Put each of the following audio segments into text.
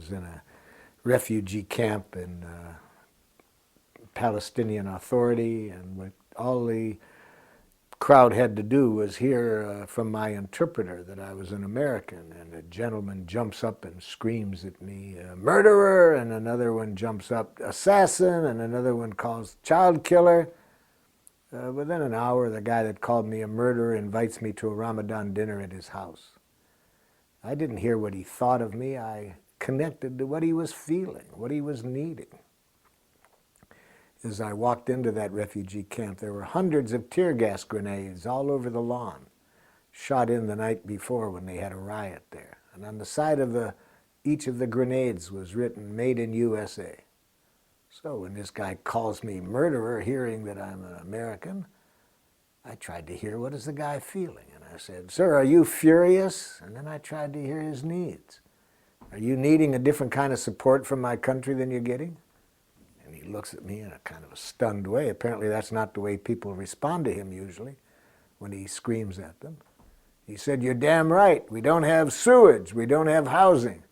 was in a refugee camp in Palestinian Authority, and what all the crowd had to do was hear from my interpreter that I was an American, and a gentleman jumps up and screams at me, "Murderer!" and another one jumps up, "Assassin!" and another one calls, "Child killer!" Within an hour, the guy that called me a murderer invites me to a Ramadan dinner at his house. I didn't hear what he thought of me. I connected to what he was feeling, what he was needing. As I walked into that refugee camp, there were hundreds of tear gas grenades all over the lawn, shot in the night before when they had a riot there. And on the side of each of the grenades was written, "Made in USA." So when this guy calls me murderer, hearing that I'm an American, I tried to hear, what is the guy feeling? And I said, "Sir, are you furious?" And then I tried to hear his needs. "Are you needing a different kind of support from my country than you're getting?" And he looks at me in a kind of a stunned way. Apparently that's not the way people respond to him usually when he screams at them. He said, "You're damn right. We don't have sewage. We don't have housing.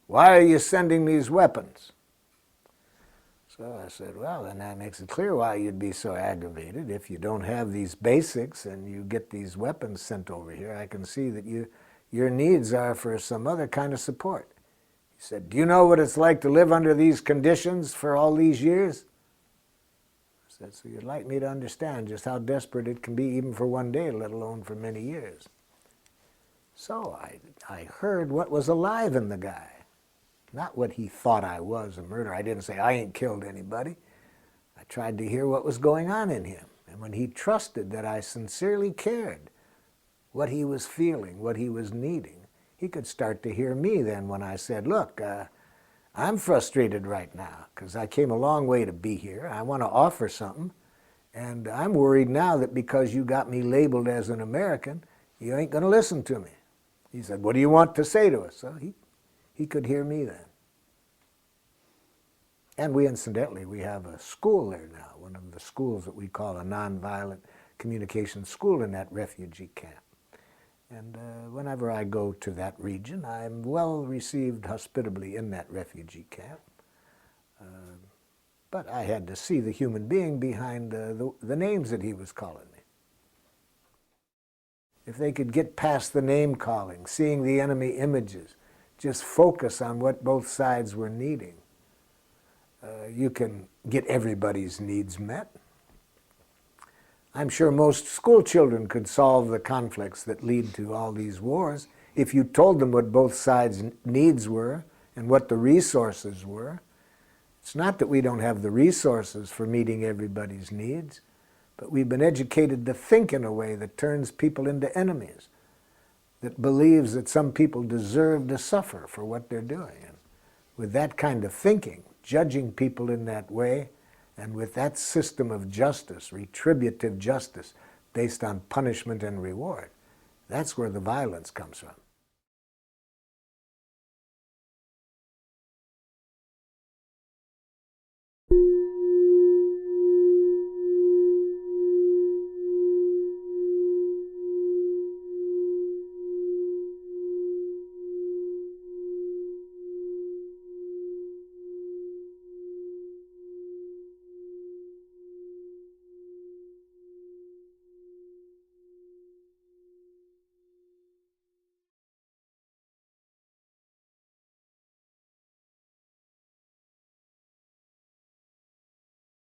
Why are you sending these weapons?" So I said, "Well, then that makes it clear why you'd be so aggravated. If you don't have these basics and you get these weapons sent over here, I can see that your needs are for some other kind of support." He said, "Do you know what it's like to live under these conditions for all these years?" I said, "So you'd like me to understand just how desperate it can be even for one day, let alone for many years." So I heard what was alive in the guy, not what he thought I was, a murderer. I didn't say, "I ain't killed anybody." I tried to hear what was going on in him. And when he trusted that I sincerely cared what he was feeling, what he was needing, he could start to hear me then when I said, "Look, I'm frustrated right now because I came a long way to be here. I want to offer something, and I'm worried now that because you got me labeled as an American, you ain't going to listen to me." He said, "What do you want to say to us?" So he could hear me then. And we have a school there now, one of the schools that we call a nonviolent communication school in that refugee camp. And whenever I go to that region, I'm well received hospitably in that refugee camp. But I had to see the human being behind the names that he was calling me. If they could get past the name calling, seeing the enemy images, just focus on what both sides were needing, you can get everybody's needs met. I'm sure most school children could solve the conflicts that lead to all these wars if you told them what both sides' needs were and what the resources were. It's not that we don't have the resources for meeting everybody's needs, but we've been educated to think in a way that turns people into enemies, that believes that some people deserve to suffer for what they're doing. And with that kind of thinking, judging people in that way, and with that system of justice, retributive justice, based on punishment and reward, that's where the violence comes from.